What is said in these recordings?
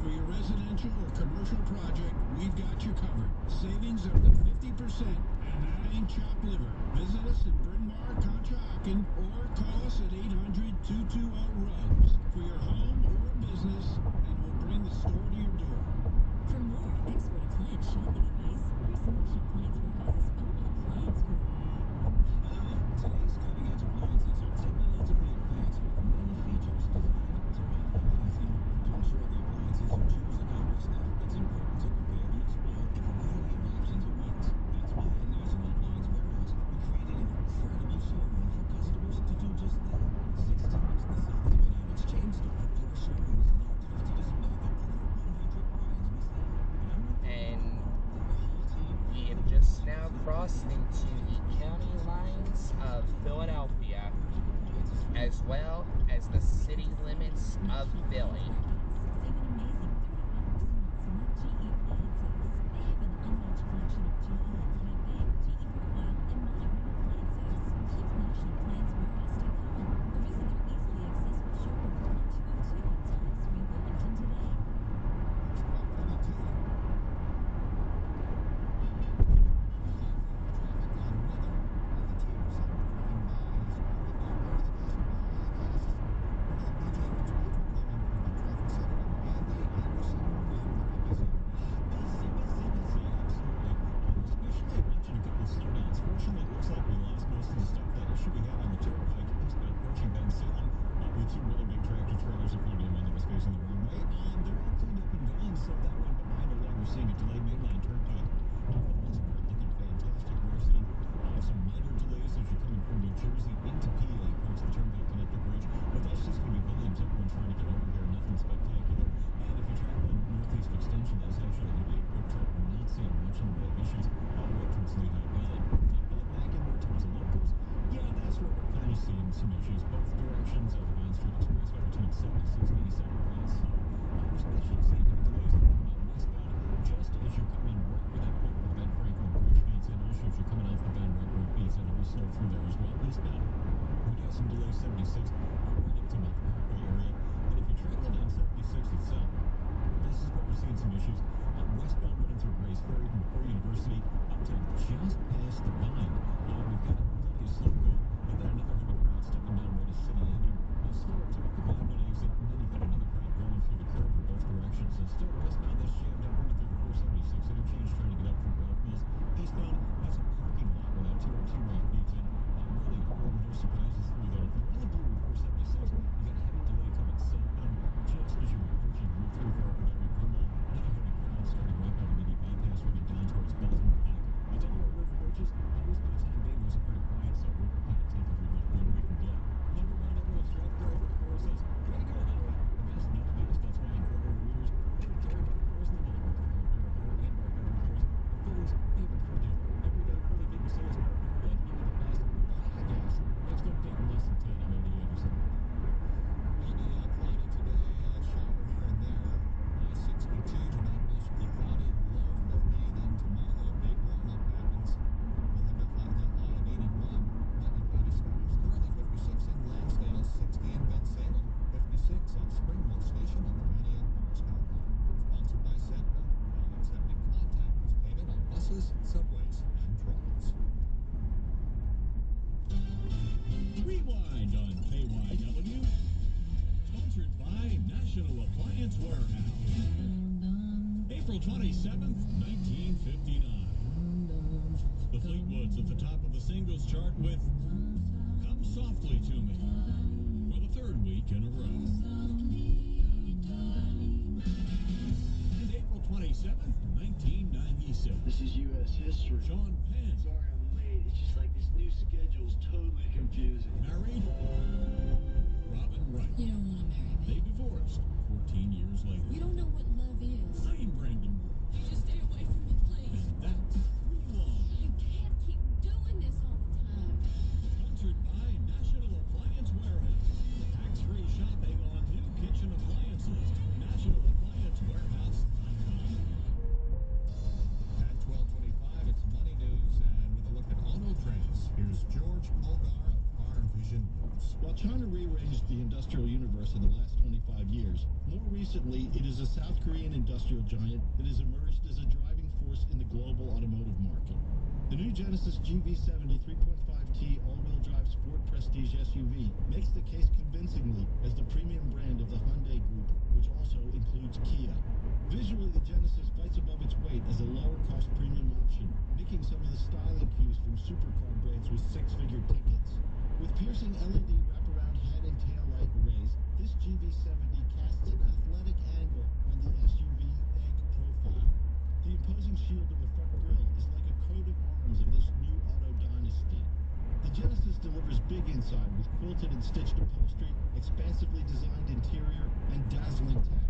For your residential or commercial project, we've got you covered. Savings up to 50%, and that ain't chopped liver. Visit us in Bryn Mawr, Conshohocken, or call us at 800-220-RUGS for your home or business, and we'll bring the store to your door. For more expert appliance shopping advice, research Appliance Warehouse's own appliance guru. Today's cutting-edge appliances are technologically advanced with many features designed to make life easy. To ensure the appliances you choose are always now, it's important to compare and explore a variety of options at once. That's why at National Appliance Warehouse, we created an incredible showroom for customers to do just that. 6 times the size of an average chain store, our showroom is large enough to display the over 100 brands we sell. And we have just now crossed into the county lines of Philadelphia, as well as the city limits of Philly. Save an amazing 35% on select GE appliances. They have an unmatched collection of GE, Taipei, GE Profile, and Monogram appliances. Click nationalappliancewarehouse.com or visit their easily accessible showroom on 202 Tulloch Street, Wilmington today. Subways, and trolleys. Rewind on KYW. Sponsored by National Appliance Warehouse. April 27th, 1959. The Fleetwoods at the top of the singles chart with Come Softly to Me for the 3rd week in a row. And April 27th, 1996. This is U.S. history. Sean Penn. Sorry I'm late. It's just like this new schedule's totally confusing. Married Robin Wright. You don't want to marry me. They divorced 14 years later. You don't know what love is. I'm Brandon Brooks. You just stay away from me, please. And that's Rewind. I can't keep doing this all the time. Sponsored by National Appliance Warehouse. Tax-free shopping on new kitchen appliances. NationalApplianceWarehouse.com. At 12:25, it's Money News, and with a look at auto trends, here's George Polgar of Farm Vision News. While China for the last 25 years. More recently, it is a South Korean industrial giant that has emerged as a driving force in the global automotive market. The new Genesis GV70 3.5T all-wheel drive sport prestige SUV makes the case convincingly as the premium brand of the Hyundai Group, which also includes Kia. Visually, the Genesis bites above its weight as a lower-cost premium option, nicking some of the styling cues from supercar brands with six-figure tickets. With piercing LED wraparound head and tail light arrays, this GV70 casts an athletic angle on the SUV egg profile. The imposing shield of a front grille is like a coat of arms of this new auto dynasty. The Genesis delivers big inside with quilted and stitched upholstery, expansively designed interior, and dazzling tech.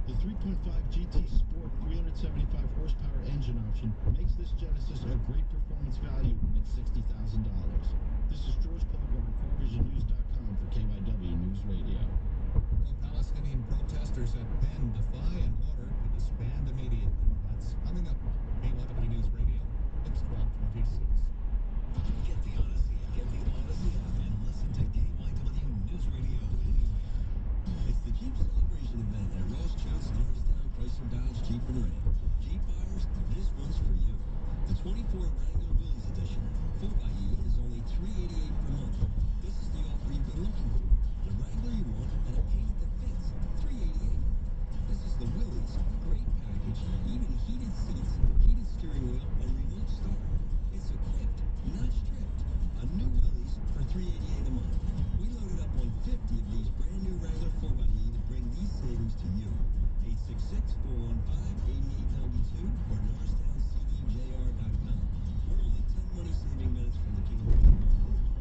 The 3.5 GT Sport 375 horsepower engine option makes this Genesis a great performance value at $60,000. This is George Colburn, CarVisionNews.com for KYW News Radio. Pro-Palestinian protesters at Penn defy an order to disband immediately. That's coming up. KYW News Radio, it's 1226. Get the Odyssey app and listen to KYW News Radio anywhere. It's the Jeep Celebration event at Ross Choate's Norristown Chrysler Dodge Jeep and Ram. Jeep buyers, this one's for you. The 24 Wrangler Willys Edition 4xe is only $388 per month. This is the offer you've been looking for. The Wrangler you want and a payment that fits. $388. This is the Willys. Great package, even heated seats, heated steering wheel, and remote start. It's equipped, not stripped. A new Willys for $388 a month. We loaded up on 50 of these brand new Wrangler 4xe to bring these savings to you. 866-415-8892 or NorristownCDJR.com. We're only 10 money-saving minutes from the King of Prussia.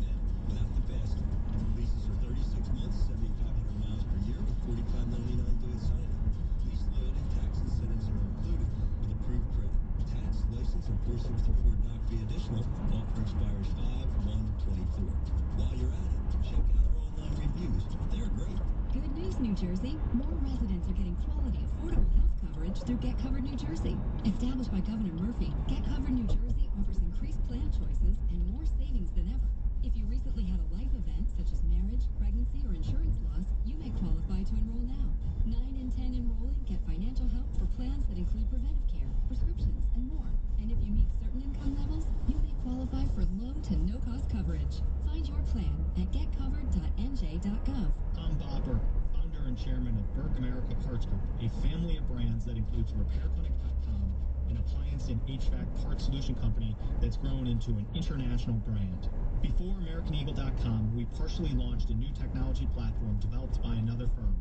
Now, without the fast one. Leases are 36 months, 7,500 miles per year with $45.99 due at signing. Lease loyalty, tax incentives are included with approved credit. Tax, license, and 464 doc fee additional. Offer expires 5/1/24. While you're at it, check out our online reviews. They're great. Good news, New Jersey. More residents are getting quality, affordable health coverage through Get Covered New Jersey. Established by Governor Murphy, Get Covered New Jersey offers increased plan choices and more savings than ever. If you recently had a life event, such as marriage, pregnancy, or insurance loss, you may qualify to enroll now. 9 in 10 enrolling get financial help for plans that include preventive care, prescriptions, and more. And if you meet certain income levels, you may qualify for low to no-cost coverage. Find your plan at getcovered.nj.gov. I'm Bob Burke, founder and chairman of Burke America Parts Group, a family of brands that includes RepairClinic.com, an appliance and HVAC parts solution company that's grown into an international brand. Before AmericanEagle.com, we partially launched a new technology platform developed by another firm.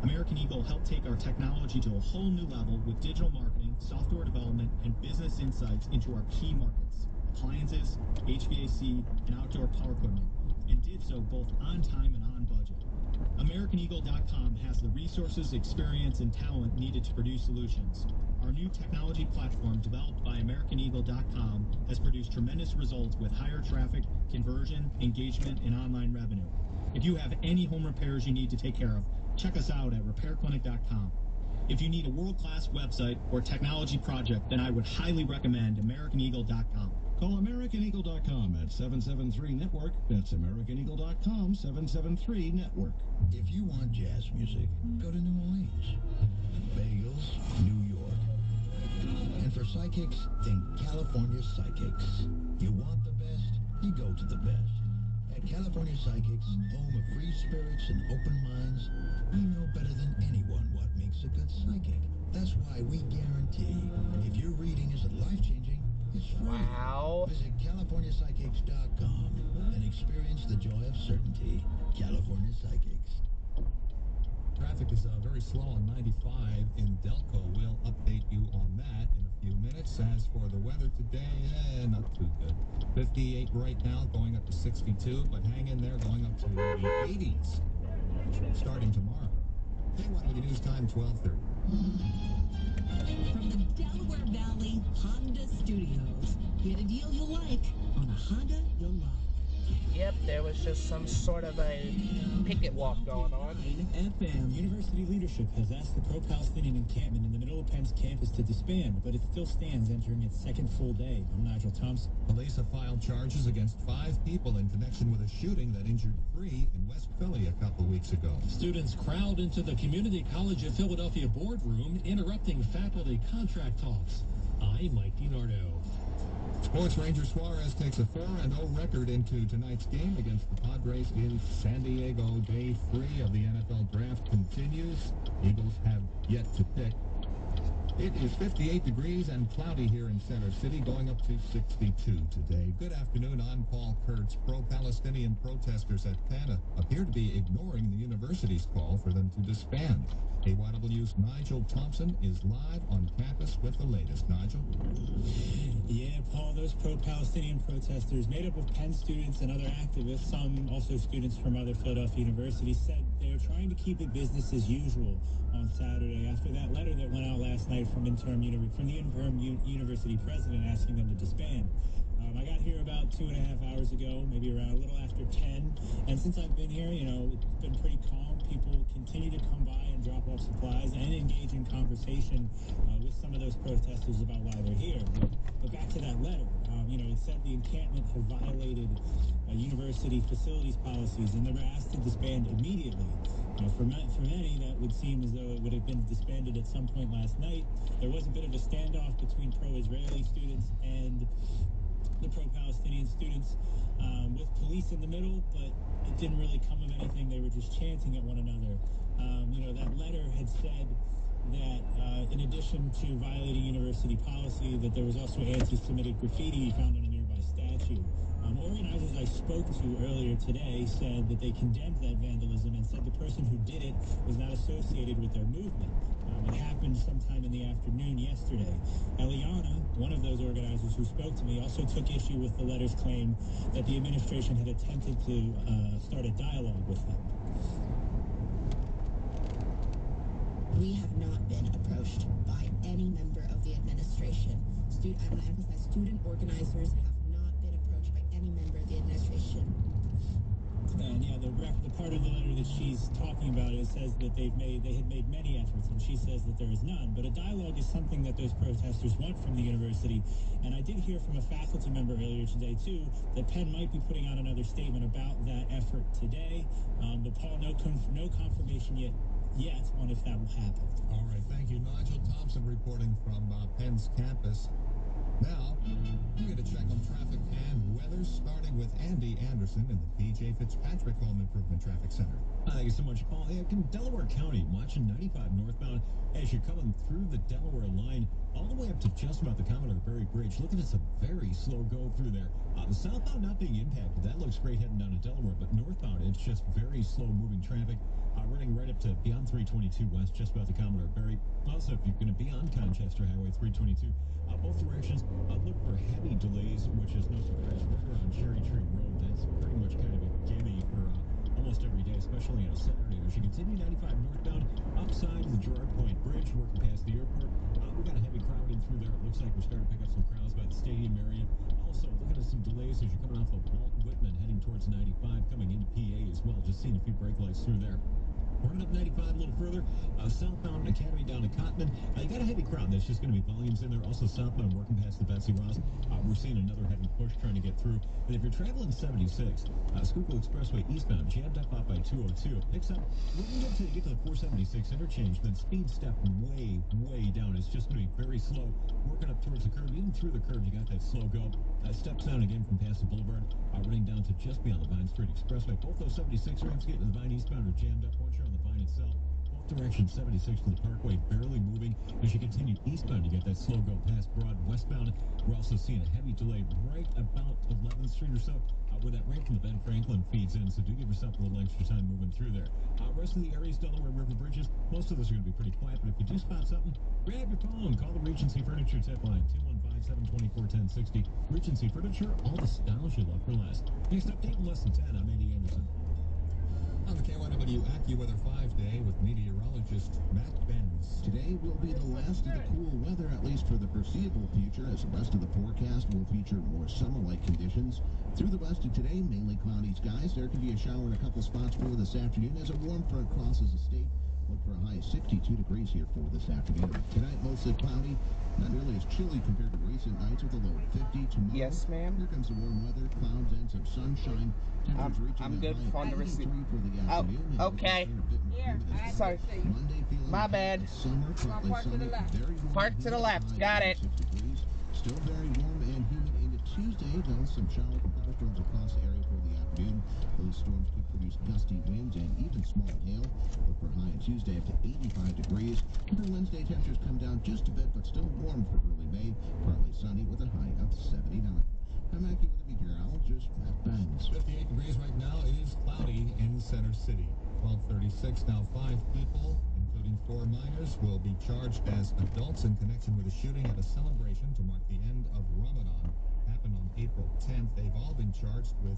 American Eagle helped take our technology to a whole new level with digital marketing, software development, and business insights into our key markets, appliances, HVAC, and outdoor power equipment, and did so both on time and on budget. AmericanEagle.com has the resources, experience, and talent needed to produce solutions. Our new technology platform, developed by AmericanEagle.com, has produced tremendous results with higher traffic, conversion, engagement, and online revenue. If you have any home repairs you need to take care of, check us out at RepairClinic.com. If you need a world-class website or technology project, then I would highly recommend AmericanEagle.com. Call AmericanEagle.com at 773-NETWORK. That's AmericanEagle.com, 773-NETWORK. If you want jazz music, go to New Orleans. Bagels, New York. And for psychics, think California Psychics. You want the best, you go to the best. At California Psychics, home of free spirits and open minds, we know better than anyone what makes a good psychic. That's why we guarantee if your reading isn't life-changing, it's free. Wow. Visit CaliforniaPsychics.com and experience the joy of certainty. California Psychics. Traffic is very slow on 95 in Delco. We'll update you on that in a few minutes. As for the weather today, not too good. 58 right now, going up to 62, but hang in there, going up to the 80s starting tomorrow. KYW News Time, 12:30. From the Delaware Valley Honda Studios, get a deal you'll like on a Honda you'll love. Yep, there was just some sort of a picket walk going on. FM University leadership has asked the pro-Palestinian encampment in the middle of Penn's campus to disband, but it still stands entering its second full day. I'm Nigel Thompson. Police have filed charges against 5 people in connection with a shooting that injured 3 in West Philly a couple weeks ago. Students crowd into the Community College of Philadelphia boardroom, interrupting faculty contract talks. I'm Mike DiNardo. Sports Ranger Suarez takes a 4-0 record into tonight's game against the Padres in San Diego. Day 3 of the NFL draft continues. Eagles have yet to pick. It is 58 degrees and cloudy here in Center City, going up to 62 today. Good afternoon, I'm Paul Kurtz. Pro-Palestinian protesters at Penn appear to be ignoring the university's call for them to disband. KYW's Nigel Thompson is live on campus with the latest. Nigel? Yeah, Paul, those pro-Palestinian protesters, made up of Penn students and other activists, some also students from other Philadelphia universities, said they're trying to keep it business as usual on Saturday after that letter that went out last night from the interim university president asking them to disband. I got here about 2.5 hours ago, maybe around a little after 10, and since I've been here, it's been pretty calm. People continue to come by and drop off supplies and engage in conversation with some of those protesters about why they're here. But back to that letter, it said the encampment had violated university facilities policies, and they were asked to disband immediately. For many, that would seem as though it would have been disbanded at some point last night. There was a bit of a standoff between pro-Israeli students and the pro-Palestinian students, with police in the middle, but it didn't really come of anything. They were just chanting at one another. That letter had said that in addition to violating university policy, that there was also anti-Semitic graffiti found on a nearby statue. Organizers I spoke to earlier today said that they condemned that vandalism and said the person who did it was not associated with their movement. It happened sometime in the afternoon yesterday. Eliana, one of those organizers who spoke to me, also took issue with the letter's claim that the administration had attempted to start a dialogue with them. We have not been approached by any member of the administration. I want to emphasize, student organizers have not been approached by any member of the administration. And yeah, the part of the letter that she's talking about, it says that they had made many efforts, and she says that there is none. But a dialogue is something that those protesters want from the university. And I did hear from a faculty member earlier today too that Penn might be putting out another statement about that effort today. But Paul, no confirmation yet on if that will happen. All right, thank you. Nigel Thompson reporting from Penn's campus. Now, we're going to check on traffic and weather, starting with Andy Anderson in the P.J. Fitzpatrick Home Improvement Traffic Center. Thank you so much, Paul. Yeah, in Delaware County, watching 95 northbound as you're coming through the Delaware line all the way up to just about the Commodore Barry Bridge. Looking at some very slow go through there. The southbound not being impacted. That looks great heading down to Delaware, but northbound, it's just very slow moving traffic. Running right up to beyond 322 west, just about the Commodore Barry. Also, if you're going to be on Conchester Highway 322, both directions, look for heavy delays, which is no surprise. Right around Cherry Tree Road, that's pretty much kind of a gimme for almost every day, especially on a Saturday. As you continue 95 northbound, upside of the Gerard Point Bridge, working past the airport, we got a heavy crowd in through there. It looks like we're starting to pick up some crowds by the stadium area. Also, looking at some delays as you're coming off of Walt Whitman, heading towards 95, coming into PA as well. Just seeing a few brake lights through there. Running up 95 a little further, southbound Academy down to Cotman. You got a heavy crowd. There's just going to be volumes in there. Also southbound working past the Betsy Ross. We're seeing another heavy push trying to get through. And if you're traveling 76, Schuylkill Expressway eastbound, jammed up by 202. It picks up when you get to the 476 interchange, then speed step way down. It's just going to be very slow. Working up towards the curve. Even through the curve, you got that slow go. Steps down again from past the Boulevard, running down to just beyond the Vine Street Expressway. Both those 76 ramps getting to the Vine eastbound are jammed up. Once you're on the Vine itself, both directions 76 to the Parkway, barely moving. As you continue eastbound, you get that slow go past Broad. Westbound, we're also seeing a heavy delay right about 11th Street or so, where that ramp from the Ben Franklin feeds in. So do give yourself a little extra time moving through there. Rest of the areas, Delaware River bridges, most of those are going to be pretty quiet. But if you do spot something, grab your phone. Call the Regency Furniture tip line, 215-724-1060. Regency Furniture, all the styles you love for less. Next update in less than 10, I'm Andy Anderson. On the KYW AccuWeather 5 today with meteorologist Matt Benz. Today will be the last of the cool weather, at least for the foreseeable future, as the rest of the forecast will feature more summer-like conditions. Through the west of today, mainly cloudy skies. There could be a shower in a couple spots for this afternoon as a warm front crosses the state. Look for a high of 62 degrees here for this afternoon. Tonight, mostly cloudy. Not nearly as chilly compared to recent nights with a low of 50. Tomorrow, Yes, ma'am. Here comes the warm weather, clouds and some sunshine. Temperatures reaching I'm a good high on the of 83 receipt. for the afternoon. And Okay. a bit more humid as well. Sorry. Monday feeling My like bad. a summer, partly sunny, very warm. Park and to the humid, left. high Got of it. 86 degrees. Still very warm and humid into Tuesday, though some shower thunderstorms across the area for the afternoon. Those storms could produce gusty winds and even small hail. Look for a high on Tuesday up to 85 degrees. For Wednesday, temperatures come down just a bit, but still warm for early May. Partly sunny with a high of 79. I'm Mackie with the meteorologist, Matt Benz. 58 degrees right now. It is cloudy in Center City. 12:36 now. 5 people, including 4 minors, will be charged as adults in connection with a shooting at a celebration to mark the end of Ramadan. Happened on April 10th. They've all been charged with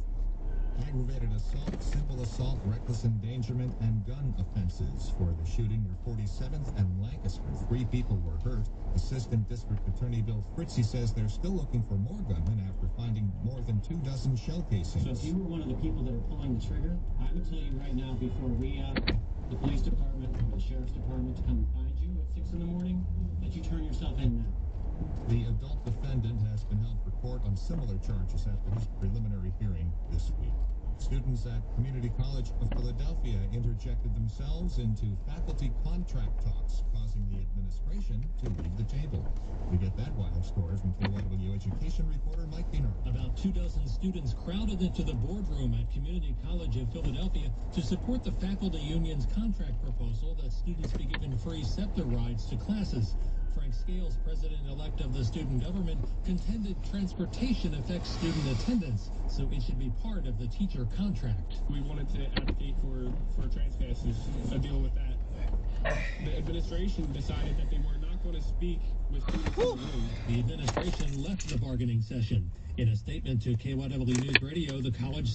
aggravated assault, simple assault, reckless endangerment, and gun offenses. For the shooting near 47th and Lancaster, 3 people were hurt. Assistant District Attorney Bill Fritzie says they're still looking for more gunmen after finding more than 2 dozen shell casings. So if you were one of the people that are pulling the trigger, I would tell you right now, before we the police department or the sheriff's department to come and find you at 6 in the morning, that you turn yourself in now. The adult defendant has been held for court on similar charges after his preliminary hearing this week. Students at Community College of Philadelphia interjected themselves into faculty contract talks, causing the administration to leave the table. We get that wild story from KYW education reporter Mike Diener. About 2 dozen students crowded into the boardroom at Community College of Philadelphia to support the faculty union's contract proposal that students be given free SEPTA rides to classes. Frank Scales, president-elect of the student government, contended transportation affects student attendance, so it should be part of the teacher contract. We wanted to advocate for transfers to deal with that. The administration decided that they were not going to speak with students in the room. The administration left the bargaining session. In a statement to KYW News Radio, the college